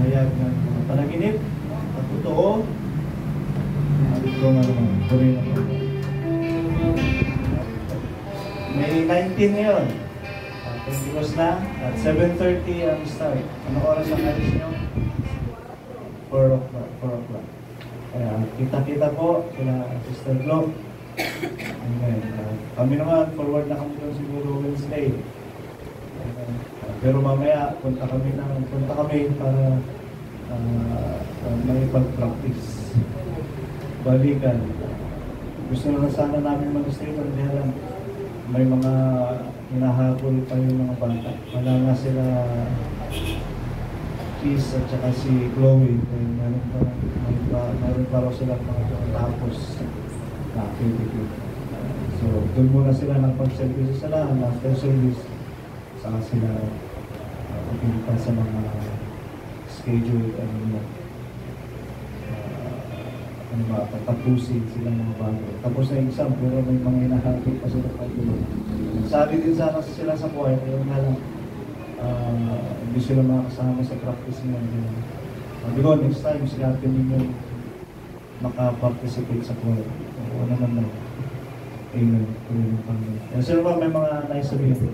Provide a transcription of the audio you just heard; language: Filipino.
pahayag ng mga panaginip at totoo. Ito nga naman, tuloy na po. May 19 ngayon. Continuous na. At 7:30 ang start. Anong oras ang alis nyo? 4 o'clock. Kaya kita-kita po sila Sister Glo. Amen. Kami naman, forward na kami doon siguro Wednesday. Pero mamaya, punta kami para may pag-practice. Balikan. Gusto na sana namin mag-stay doon. Kaya lang, may mga hinahabol pa yung mga bata. Wala nga sila Kiss at saka si Chloe. Meron pa raw sila mga tapos na activity. So, doon muna sila ng pag-service sa lahat. After service, saka sila pagpilitan sa mga schedule tapusin silang mga bago. Tapos na exam, pero may mga hinahabol pa sila pag-ulo. Sabi din sana sila sa choir, yung nga lang, hindi sila makakasama sa practice nila. Sabi ko, next time, sila ninyo makaparticipate sa choir. Ano naman na. Amen. Sino ba may mga naisabihin?